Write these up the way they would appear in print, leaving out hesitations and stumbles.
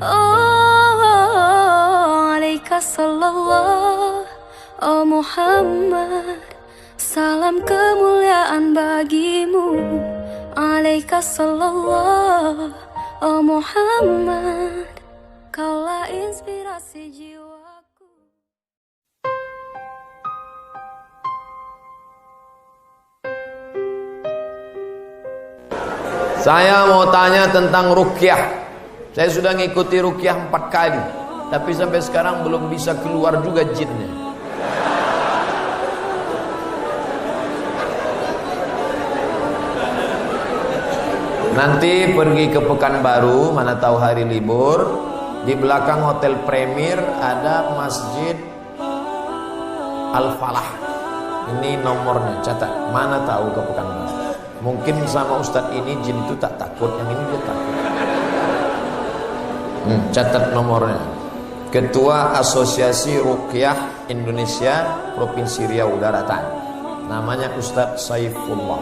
Oh, alaika sallallahu, oh Muhammad, salam kemuliaan bagimu. Alaika sallallahu, oh Muhammad, kaulah inspirasi jiwaku. Saya mau tanya tentang ruqyah. Saya sudah ngikuti ruqyah 4 kali, tapi sampai sekarang belum bisa keluar juga jinnya. Nanti pergi ke Pekanbaru, mana tahu hari libur, di belakang Hotel Premier ada Masjid Al-Falah. Ini nomornya, catat. Mana tahu ke Pekanbaru. Mungkin sama Ustadz ini jin itu tak takut, yang ini dia takut. Catat nomornya. Ketua Asosiasi Ruqyah Indonesia Provinsi Riau Daratan. Namanya Ustadz Saifullah.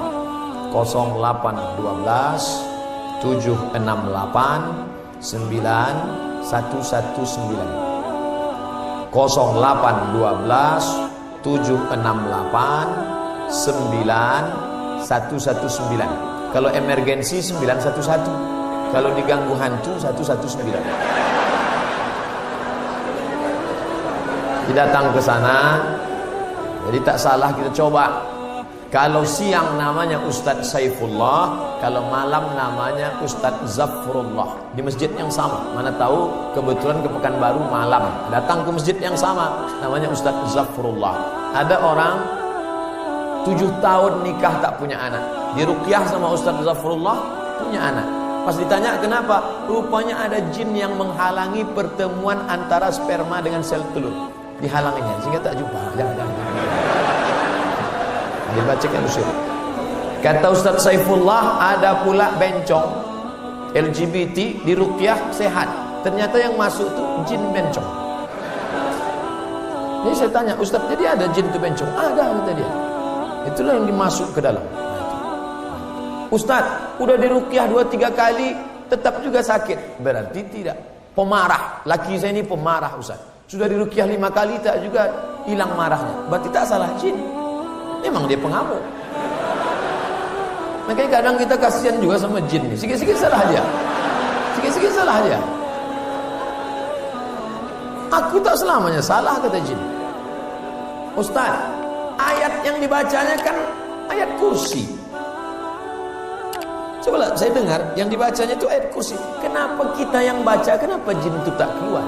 0812 768 9119. 0812 768 9119. Kalau emergensi 911. Kalau diganggu hantu 119. Kita datang ke sana. Jadi tak salah kita coba. Kalau siang namanya Ustadz Saifullah, kalau malam namanya Ustadz Zafrullah. Di masjid yang sama. Mana tahu kebetulan ke Pekanbaru malam. Datang ke masjid yang sama, namanya Ustadz Zafrullah. Ada orang 7 tahun nikah tak punya anak. Di ruqyah sama Ustadz Zafrullah punya anak. Pas ditanya kenapa, rupanya ada jin yang menghalangi pertemuan antara sperma dengan sel telur. Dihalanginya, sehingga tak jumpa. Jangan. Dibacakan usul. Kata Ustadz Saifullah, ada pula bencong LGBT di ruqyah sehat. Ternyata yang masuk itu jin bencong. Jadi saya tanya, Ustadz, jadi ada jin itu bencong? Ada, kata dia. Itulah yang dimasuk ke dalam. Ustadz, udah diruqyah 2-3 kali tetap juga sakit. Berarti tidak. Pemarah. Laki saya ini pemarah, Ustadz. Sudah diruqyah 5 kali tak juga hilang marahnya. Berarti tak salah jin. Memang dia pengamuk. Makanya kadang kita kasihan juga sama jin nih. Sikit-sikit salah aja. Sikit-sikit salah aja. Aku tak selamanya salah, kata jin. Ustadz, ayat yang dibacanya kan ayat kursi. Coba saya dengar yang dibacanya itu ayat kursi. Kenapa kita yang baca, kenapa jin itu tak keluar?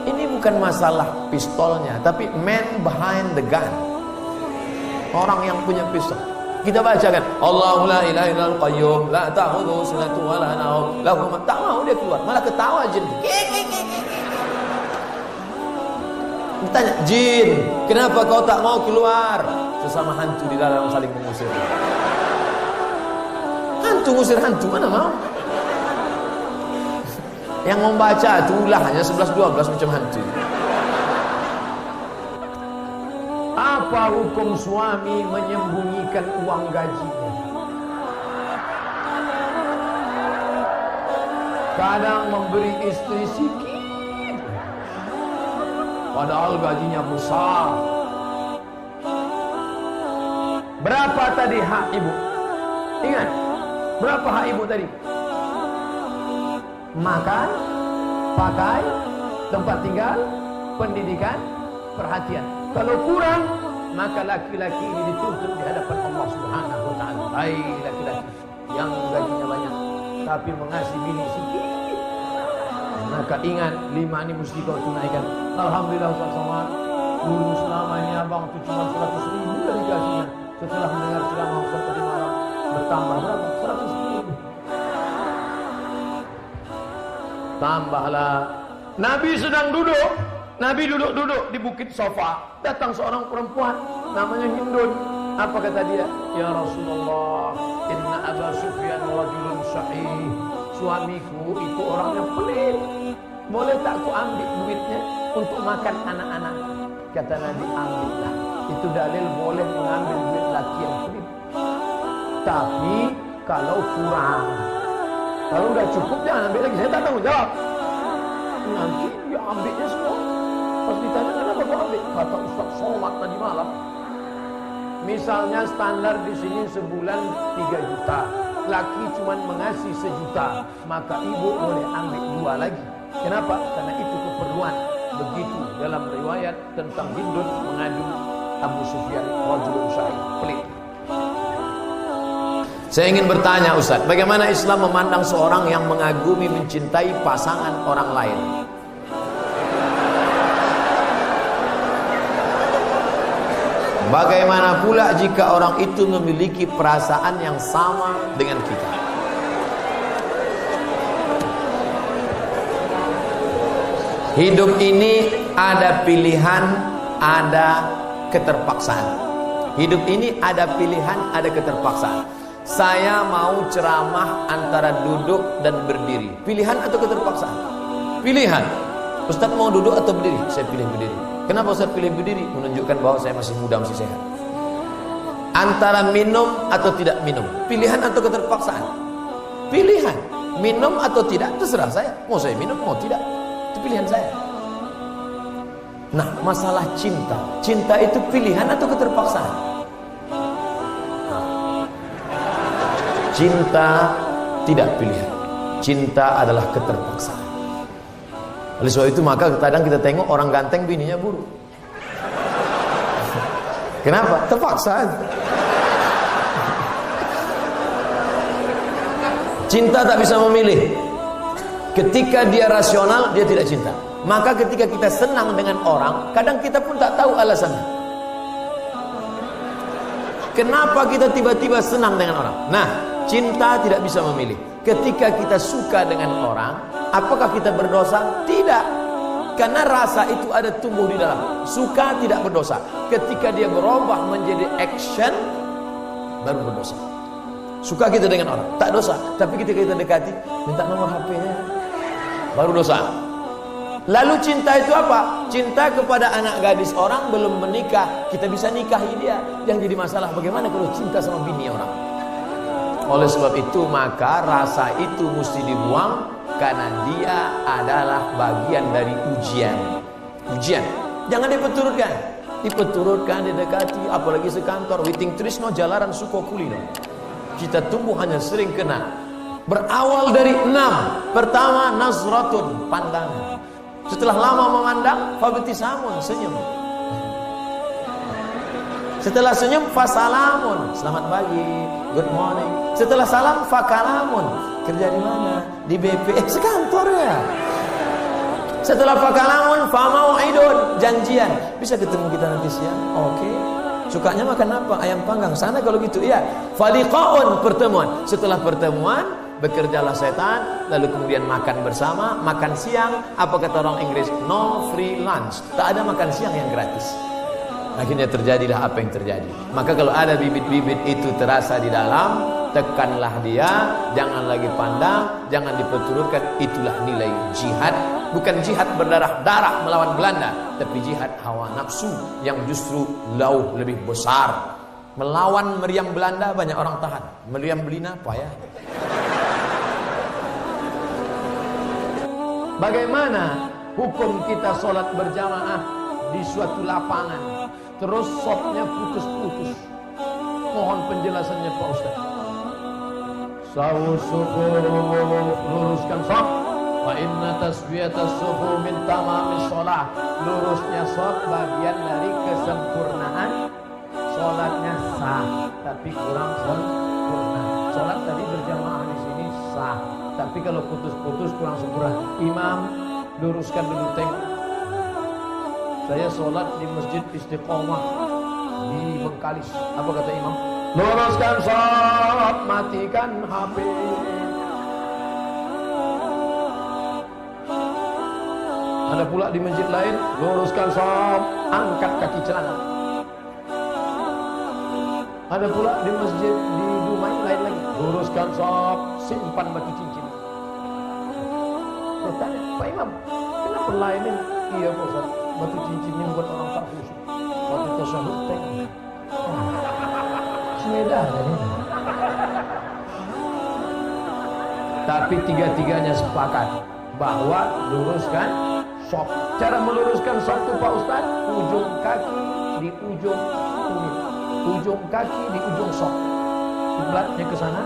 Ini bukan masalah pistolnya, tapi man behind the gun. Orang yang punya pistol. Kita bacakan Allahu la ilaha illal qayyum la ta'khudhuhu sinatun wa la nawm lahu ma, tak mau dia keluar, malah ketawa jin. Ditanya, jin, kenapa kau tak mau keluar? Sesama hantu di dalam saling mengusir. Hantu ngusir hantu, mana mau? Yang membaca itu ulah hanya 11-12 macam hantu. Apa hukum suami menyembunyikan uang gajinya? Kadang memberi istri sikit, padahal gajinya besar. Berapa tadi hak ibu? Ingat, berapa hak ibu tadi? Makan, pakai, tempat tinggal, pendidikan, perhatian. Kalau kurang, maka laki-laki ini dituntut di hadapan Allah Subhanahu wa taala. Hai laki-laki yang gajinya banyak tapi mengasihi bini sikit, maka ingat 5 ini mesti kau tunaikan. Alhamdulillah Ustaz Somad, dulu selama ini abang itu cuma 100.000 dari gajinya. Setelah mendengar ceramah Ustaz tadi malam, bertambah berapa? 100.000. Tambahlah. Nabi sedang duduk. Nabi duduk-duduk di bukit Sofa. Datang seorang perempuan namanya Hindun. Apa kata dia? Ya Rasulullah, inna Aba Sufyan rajulun syahih. Suamiku itu orang yang pelit. Boleh tak aku ambil duitnya untuk makan anak-anak? Kata Nabi, ambillah. Itu dalil boleh mengambil duit laki yang pelit. Tapi kalau kurang, kalau udah cukup jangan ambil lagi. Saya tak tahu jawab. Nanti dia ambilnya semua. Pas ditanya kenapa kau ambil? Kata Ustaz, sholat tadi malam. Misalnya standar di sini sebulan 3 juta. Laki cuma mengasih 1 juta, maka ibu boleh ambil 2 lagi. Kenapa? Karena itu keperluan. Begitu dalam riwayat tentang Hindun mengadu Abu Sufyan, rajulun syahid, pelit. Saya ingin bertanya Ustaz, bagaimana Islam memandang seorang yang mengagumi, mencintai pasangan orang lain? Bagaimana pula jika orang itu memiliki perasaan yang sama dengan kita? Hidup ini ada pilihan, ada keterpaksaan. Hidup ini ada pilihan, ada keterpaksaan. Saya mau ceramah antara duduk dan berdiri. Pilihan atau keterpaksaan? Pilihan. Ustaz mau duduk atau berdiri? Saya pilih berdiri. Kenapa Ustaz pilih berdiri? Menunjukkan bahwa saya masih muda, masih sehat. Antara minum atau tidak minum. Pilihan atau keterpaksaan? Pilihan. Minum atau tidak, terserah saya. Mau saya minum, mau tidak. Itu pilihan saya. Nah, masalah cinta. Cinta itu pilihan atau keterpaksaan? Cinta tidak pilihan. Cinta adalah keterpaksaan. Oleh sebab itu maka kadang kita tengok orang ganteng bininya buruk. Kenapa? Terpaksa. Cinta tak bisa memilih. Ketika dia rasional, dia tidak cinta. Maka ketika kita senang dengan orang, kadang kita pun tak tahu alasannya. Kenapa kita tiba-tiba senang dengan orang? Nah, cinta tidak bisa memilih. Ketika kita suka dengan orang, apakah kita berdosa? Tidak. Karena rasa itu ada tumbuh di dalam. Suka tidak berdosa. Ketika dia berubah menjadi action, baru berdosa. Suka kita dengan orang, tak dosa. Tapi ketika kita dekati, minta nomor HP-nya, baru dosa. Lalu cinta itu apa? Cinta kepada anak gadis orang belum menikah, kita bisa nikahi dia. Yang jadi masalah bagaimana kalau cinta sama bini orang? Oleh sebab itu maka rasa itu mesti dibuang, karena dia adalah bagian dari ujian. Ujian. Jangan dipeturutkan. Dipeturutkan, didekati, apalagi sekantor. Witing trisno jalaran suko kulino. Kita tumbuh hanya sering kena. Berawal dari 6. Pertama, nazratun, pandangan. Setelah lama memandang, fabtisamun, senyum. Setelah senyum, fasalamun, selamat pagi, good morning. Setelah salam, fakalamun, kerja di mana? Di BP, sekantor ya. Setelah fakalamun, famau'idun, janjian. Bisa ketemu kita nanti siang? Oke. Sukanya makan apa? Ayam panggang. Sana kalau gitu, iya. Faliqaun, pertemuan. Setelah pertemuan, bekerjalah setan, lalu kemudian makan bersama, makan siang. Apa kata orang Inggris? No free lunch. Tak ada makan siang yang gratis. Akhirnya terjadilah apa yang terjadi. Maka kalau ada bibit-bibit itu terasa di dalam, tekanlah dia, jangan lagi pandang, jangan diperturutkan. Itulah nilai jihad. Bukan jihad berdarah-darah melawan Belanda, tapi jihad hawa nafsu yang justru jauh lebih besar. Melawan meriam Belanda banyak orang tahan, meriam Belina payah. Bagaimana hukum kita sholat berjamaah di suatu lapangan, terus sopnya putus-putus? Mohon penjelasannya Pak Ustaz. Sawu suku, luruskan sop. Wa inna tasbiyatas sufu min tamamis sholat. Lurusnya sop bagian dari kesempurnaan. Sholatnya sah, tapi kurang sempurna. Sholat tadi berjamaah di sini sah, tapi kalau putus-putus kurang sempurna. Imam, luruskan dulu tengok. Saya sholat di Masjid Istiqomah di Bengkalis. Apa kata imam? Luruskan sholat, matikan HP. Ada pula di masjid lain, luruskan sholat, angkat kaki celana. Ada pula di masjid di Dumai lain lagi, luruskan sholat, simpan batu cincin. Saya tanya, Pak Imam, kenapa lainin? Iya Pak Ustaz, batu cincin ini buat orang tak khusyuk. Waktu tasyahud tengok. Sudah ini. Tapi tiga-tiganya sepakat. bahwa luruskan sok. Cara meluruskan sok itu Pak Ustaz, ujung kaki di ujung tumit, ujung kaki di ujung sok. Kiblatnya ke sana.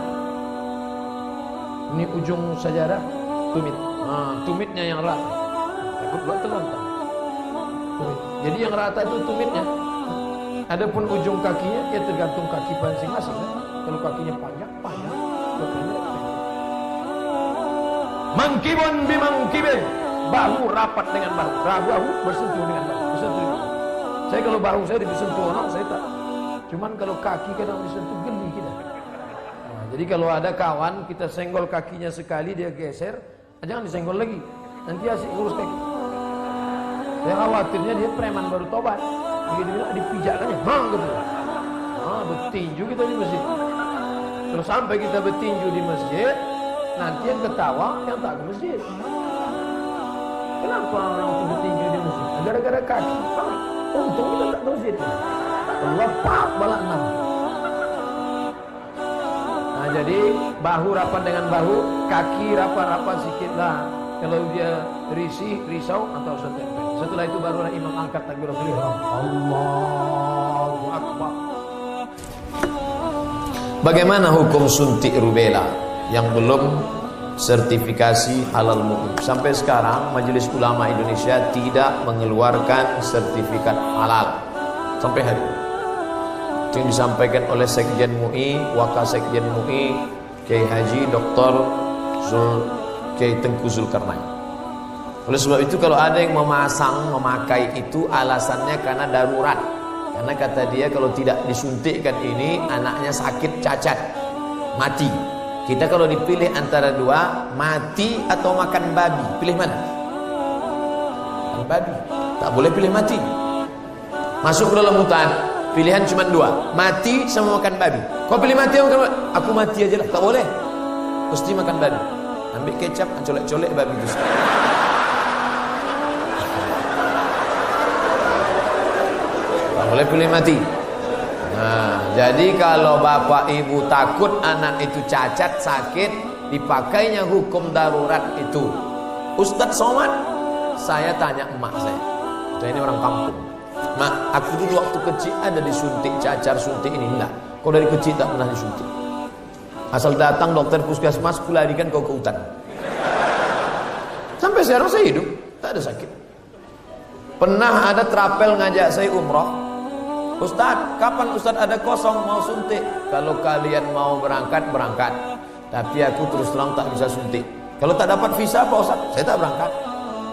Ini ujung sajadah tumit. Nah, tumitnya yang rata. Takut buat terlontar. Tumit. Jadi yang rata itu tumitnya. Adapun ujung kakinya ya tergantung kaki masing-masing. Kalau kakinya panjang, pendek. Mangkibun bimangkibin, bahu rapat dengan bahu, bahu bersentuh dengan bahu, bersentuh. Saya kalau bahu saya disentuh orang, saya tak. Cuman kalau kaki kadang disentuh geli kita. Nah, jadi kalau ada kawan kita senggol kakinya sekali dia geser, jangan disenggol lagi. Nanti asik urus kaki. Saya khawatirnya dia preman baru tobat. Begitu dipijakkannya, gitu. Bertinju kita di masjid. Terus sampai kita bertinju di masjid, nanti yang ketawa yang tak ke masjid. Kenapa orang itu bertinju di masjid? Gara-gara kaki. Untung kita tak ke masjid. Allah pak balak 6. Nah jadi bahu rapat dengan bahu, kaki rapat-rapat sedikit lah. Kalau dia risau atau setempel. Setelah itu barulah imam angkat takbiratul ihram. Allahu Akbar. Bagaimana hukum suntik rubella yang belum sertifikasi halal mu'min? Sampai sekarang Majelis Ulama Indonesia tidak mengeluarkan sertifikat halal sampai hari ini. Itu yang disampaikan oleh Sekjen MUI, Wakasekjen MUI, Kiai Haji Dr. Kiai Tengku Zulkarnain. Oleh sebab itu kalau ada yang memakai itu alasannya karena darurat. Karena kata dia kalau tidak disuntikkan ini anaknya sakit cacat, mati. Kita kalau dipilih antara dua, mati atau makan babi, pilih mana? Makan babi. Tak boleh pilih mati. Masuk ke dalam hutan, pilihan cuma dua, mati sama makan babi. Kau pilih mati atau makan babi? Aku mati aja lah, tak boleh. Mesti makan babi. Ambil kecap, colek-colek babi itu. Boleh pilih mati. Nah, jadi kalau bapak ibu takut anak itu cacat, sakit, dipakainya hukum darurat itu. Ustadz Somad, saya tanya emak saya ini orang kampung. Mak, aku dulu waktu kecil ada disuntik cacar, suntik ini enggak. Kau dari kecil tak pernah disuntik. Asal datang dokter puskesmas, kularikan kau ke hutan. Sampai sekarang saya hidup, tak ada sakit. Pernah ada trapel ngajak saya umroh. Ustadz, kapan Ustadz ada kosong mau suntik? Kalau kalian mau berangkat, berangkat. Tapi aku terus terang tak bisa suntik. Kalau tak dapat visa Pak Ustadz, saya tak berangkat.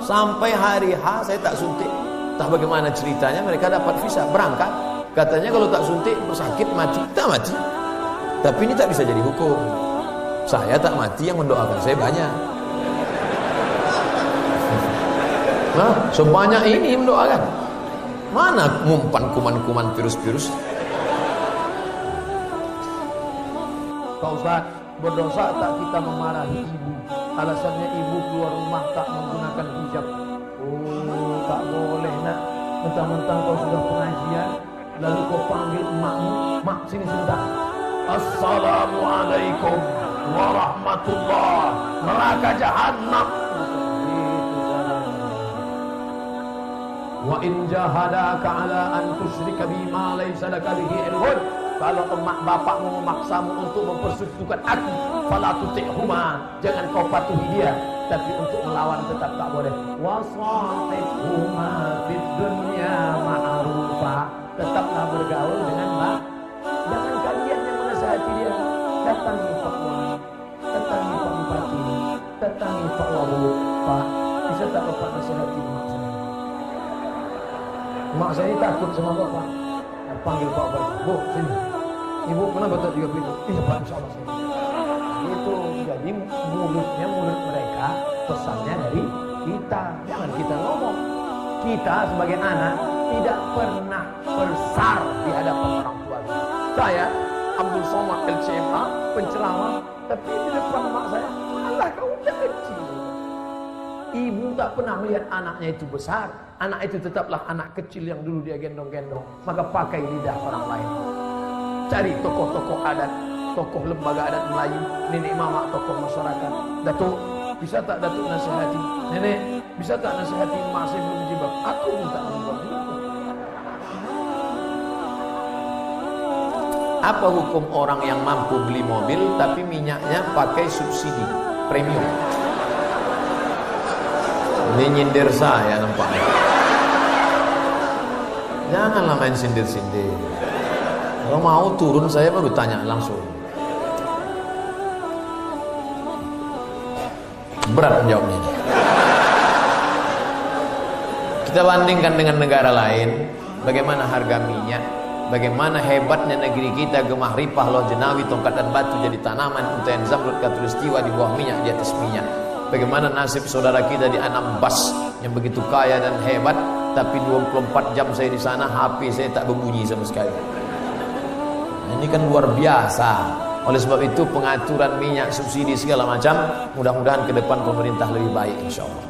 Sampai hari H saya tak suntik. Tak bagaimana ceritanya mereka dapat visa, berangkat. Katanya kalau tak suntik, sakit, mati. Tak mati. Tapi ini tak bisa jadi hukum. Saya tak mati, yang mendoakan saya banyak. Nah, sebanyak ini mendoakan. Mana ngumpan kuman-kuman virus-virus? Pak Ustaz, berdosa tak kita memarahi ibu? Alasannya ibu keluar rumah tak menggunakan hijab. Oh, tak boleh nak. Mentang-mentang kau sudah pengajian, lalu kau panggil emakmu, mak sini sebentar. Assalamualaikum warahmatullah. Neraka jahanam. Wa in jahadaka ala an tusyrika bima laysa laka bihi ilmun. Kalau emak bapakmu memaksamu untuk mempersekutukan aku, fala tuti'huma, jangan kau patuhi dia, tapi untuk melawan tetap tak boleh. Wa sahibhuma fid dunya ma'rufa, tetaplah bergaul dengan baik. Jangan kalian yang menasihati dia. Datangi Pak Wali, datangi Pak Bupati, datangi Pak Wabuk. Pak, bisa tak Bapak nasihati emak saya? Mak saya ini takut sama bapak. Panggil Pak Bupati, Bu, sini. Ibu kenapa tak juga begitu? Iya Pak, insya Allah sini. Itu jadi mulutnya mulut mereka, pesannya dari kita. Jangan kita ngomong. Kita sebagai anak tidak pernah besar di hadapan orang tua. Saya Abdul Somad LCMA, penceramah, tapi di depan mak saya, malah kau udah kecil. Ibu tak pernah melihat anaknya itu besar. Anak itu tetaplah anak kecil yang dulu dia gendong-gendong. Maka pakai lidah orang lain. Cari tokoh-tokoh adat, tokoh lembaga adat Melayu, nenek mama, tokoh masyarakat. Datuk, Bisa tak Datuk nasihati? Nenek, bisa tak nasihati masih belum jilbab? Aku minta jilbab. Apa hukum orang yang mampu beli mobil tapi minyaknya pakai subsidi premium? Ini nyindir saya nampaknya. Janganlah main sindir-sindir. Kalau mau turun saya baru tanya langsung. Berat jawabnya. Kita bandingkan dengan negara lain, bagaimana harga minyak, bagaimana hebatnya negeri kita, gemah ripah, loh jenawi, tongkat dan batu jadi tanaman, untayan zamrud, katulistiwa di bawah minyak, di atas minyak. Bagaimana nasib saudara kita di Anambas yang begitu kaya dan hebat, tapi 24 jam saya di sana, HP saya tak berbunyi sama sekali. Ini kan luar biasa. Oleh sebab itu pengaturan minyak, subsidi segala macam, mudah-mudahan ke depan pemerintah lebih baik insyaAllah.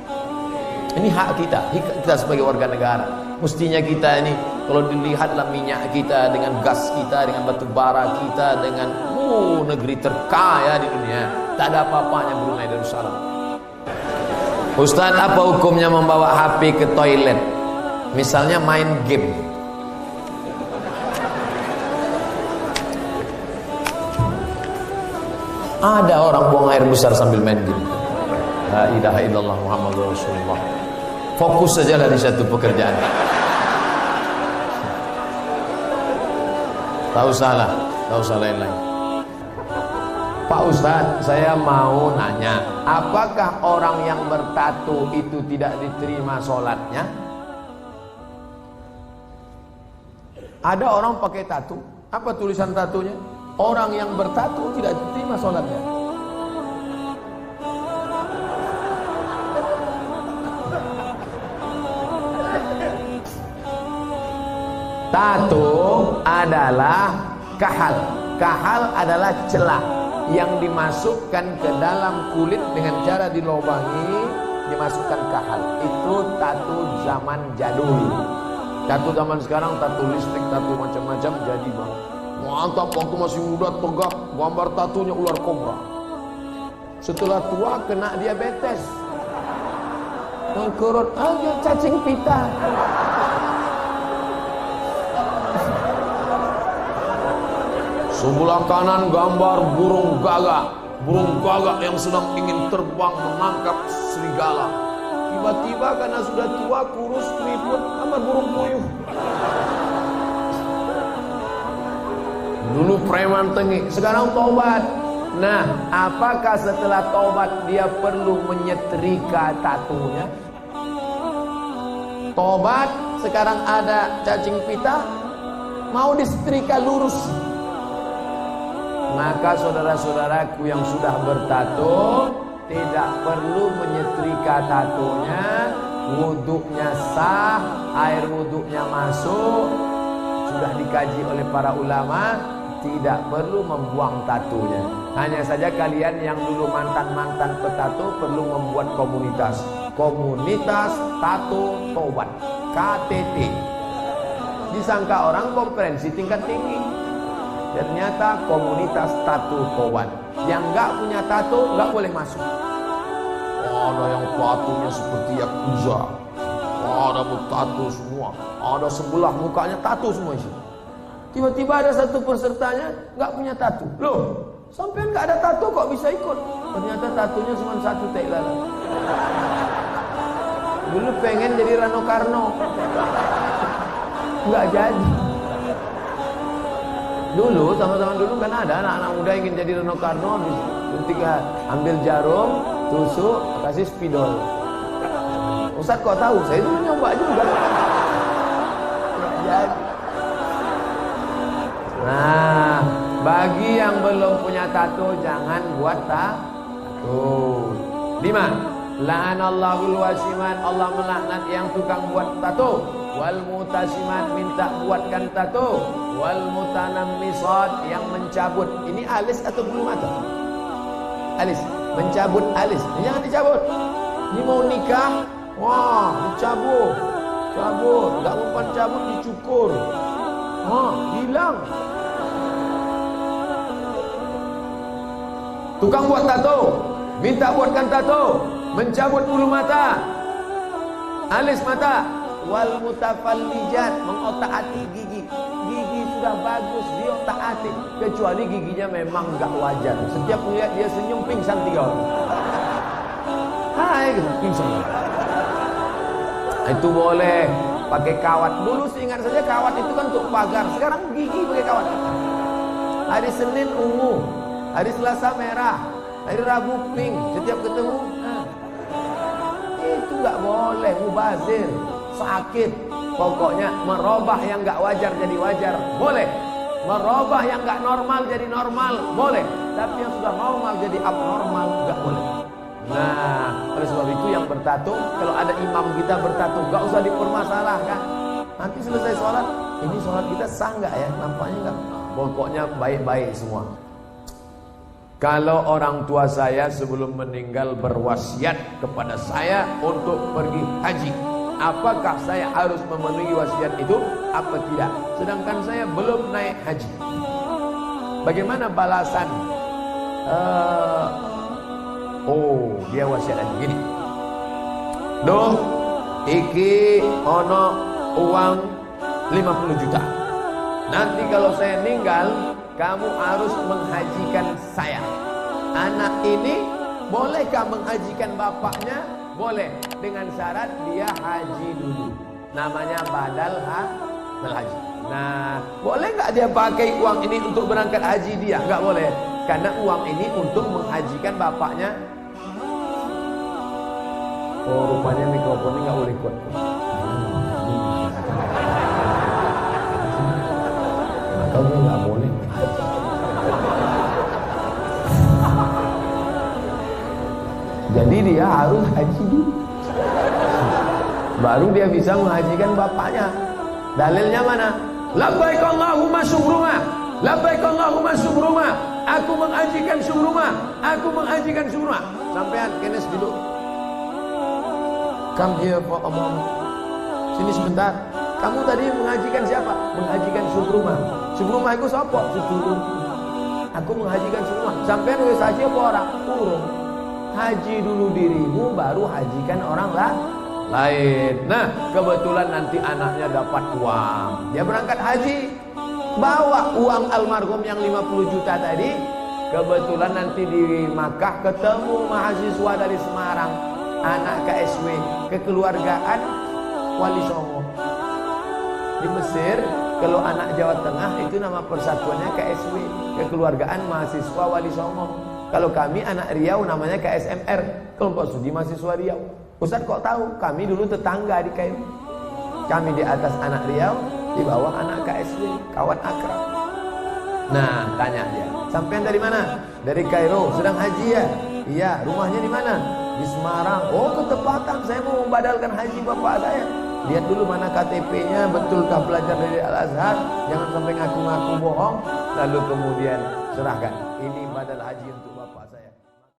Ini hak kita, kita sebagai warga negara. Mestinya kita ini, kalau dilihatlah minyak kita dengan gas kita, dengan batu bara kita, dengan negeri terkaya di dunia, tak ada apa-apanya Brunei Darussalam. Ustaz, apa hukumnya membawa HP ke toilet? Misalnya main game. Ada orang buang air besar sambil main game. La ilaha illallah Muhammadur Rasulullah. Fokus sajalah di satu pekerjaan. Tak usah lain-lain. Pak Ustadz, saya mau nanya, apakah orang yang bertato itu tidak diterima sholatnya? Ada orang pakai tato. Apa tulisan tatonya? Orang yang bertato tidak diterima sholatnya. Tato adalah kahal. Kahal adalah celah yang dimasukkan ke dalam kulit dengan cara dilobangi, dimasukkan kahal. Itu tato zaman jadul. Tato zaman sekarang, tato listrik, tato macam-macam jadi bang. Mantap, waktu masih muda tegak, gambar tatonya ular kobra. Setelah tua kena diabetes, kurut aja cacing pita. Sebelah kanan gambar burung gagak yang sedang ingin terbang menangkap serigala. Tiba-tiba karena sudah tua, kurus, keriput, gambar burung puyuh. Dulu preman tengik, sekarang taubat. Nah, apakah setelah taubat dia perlu menyetrika tatunya? Taubat, sekarang ada cacing pita, mau disetrika lurus. Maka saudara-saudaraku yang sudah bertato tidak perlu menyetrika tatonya, wuduknya sah, air wuduknya masuk, sudah dikaji oleh para ulama, tidak perlu membuang tatonya. Hanya saja kalian yang dulu mantan-mantan petato perlu membuat komunitas tato tobat, KTT. Disangka orang konferensi tingkat tinggi, ternyata komunitas tato tobat. Yang nggak punya tato nggak boleh masuk. Ada yang tatonya seperti yakuza, ada tato semua, ada sebelah mukanya tato semua isi. Tiba-tiba ada satu pesertanya nggak punya tato. Loh, sampean nggak ada tato kok bisa ikut? Ternyata tatonya cuma satu tai lalat. Dulu pengen jadi Rano Karno, nggak jadi. Dulu sama-sama dulu kan ada anak-anak muda ingin jadi Rano Karno, ketika ambil jarum, tusuk, kasih spidol. Ustaz kok tahu? Saya dulu nyoba juga. Nggak jadi. Nah, bagi yang belum punya tato jangan buat tato. 5. La'anallahul wasiman, Allah melaknat yang tukang buat tato. Wal mutasimat, minta buatkan tato. Wal mutanammisat, yang mencabut. Ini alis atau bulu mata? Alis, mencabut alis. Ini jangan dicabut. Ini mau nikah, wah, dicabut. Cabut, enggak mempan cabut dicukur. Hilang. Tukang buat tato minta buatkan tato, mencabut bulu mata, alis mata, wal mutafallijat, mengotak-atik gigi. Gigi sudah bagus diotak-atik, kecuali giginya memang enggak wajar. Setiap melihat dia senyum pingsan 3 orang. Hai, pingsan. Itu boleh pakai kawat. Dulu seingat saja kawat itu kan untuk pagar. Sekarang gigi pakai kawat. Hari Senin ungu, hari Selasa merah, hari Rabu pink. Setiap ketemu, itu nggak boleh, mubazir, sakit. Pokoknya merubah yang nggak wajar jadi wajar, boleh. Merubah yang nggak normal jadi normal, boleh. Tapi yang sudah normal jadi abnormal, nggak boleh. Nah, oleh sebab itu yang bertato, kalau ada imam kita bertato, gak usah dipermasalahkan. Nanti selesai sholat, ini sholat kita sah nggak ya? Nampaknya nggak. Pokoknya baik-baik semua. Kalau orang tua saya sebelum meninggal berwasiat kepada saya untuk pergi haji, apakah saya harus memenuhi wasiat itu? Apa tidak? Sedangkan saya belum naik haji. Bagaimana balasan? Oh, dia wasiat aja gini. Duh, iki ono uang 50 juta. Nanti kalau saya meninggal, kamu harus menghajikan saya. Anak ini bolehkah menghajikan bapaknya? Boleh, dengan syarat dia haji dulu. Namanya badal haji. Nah, boleh nggak dia pakai uang ini untuk berangkat haji dia? Nggak boleh, karena uang ini untuk menghajikan bapaknya. Oh, rupanya mikrofonnya nggak boleh kuat. Makanya nggak boleh. Jadi dia harus haji dulu, baru dia bisa menghajikan bapaknya. Dalilnya mana? Labbaik Allahumma syukruma, labbaik Allahumma syukruma. Aku menghajikan syukruma, aku menghajikan syukruma. Sampean kenes dulu. Come here for a moment. Sini sebentar. Kamu tadi menghajikan siapa? Menghajikan syukruma. Syukruma itu siapa? Syukruma. Aku menghajikan syukruma. Sampean wis haji apa orang? Urung. Haji dulu dirimu, baru hajikan orang lain. Nah, kebetulan nanti anaknya dapat uang, dia berangkat haji, bawa uang almarhum yang 50 juta tadi. Kebetulan nanti di Makkah ketemu mahasiswa dari Semarang, anak KSW, kekeluargaan Wali Songo. Di Mesir, kalau anak Jawa Tengah itu nama persatuannya KSW, kekeluargaan mahasiswa Wali Songo. Kalau kami anak Riau namanya KSMR, kelompok studi mahasiswa Riau. Ustaz kok tahu? Kami dulu tetangga di Kairo. Kami di atas anak Riau, di bawah anak KSW, kawan akrab. Nah, tanya dia, sampean dari mana? Dari Kairo, sedang haji ya? Iya, rumahnya di mana? Di Semarang. Oh, ketepatan, saya mau membadalkan haji bapak saya. Lihat dulu mana KTP-nya, betulkah belajar dari Al-Azhar? Jangan sampai ngaku-ngaku bohong. Lalu kemudian serahkan. Ini badal haji untuk bapak saya.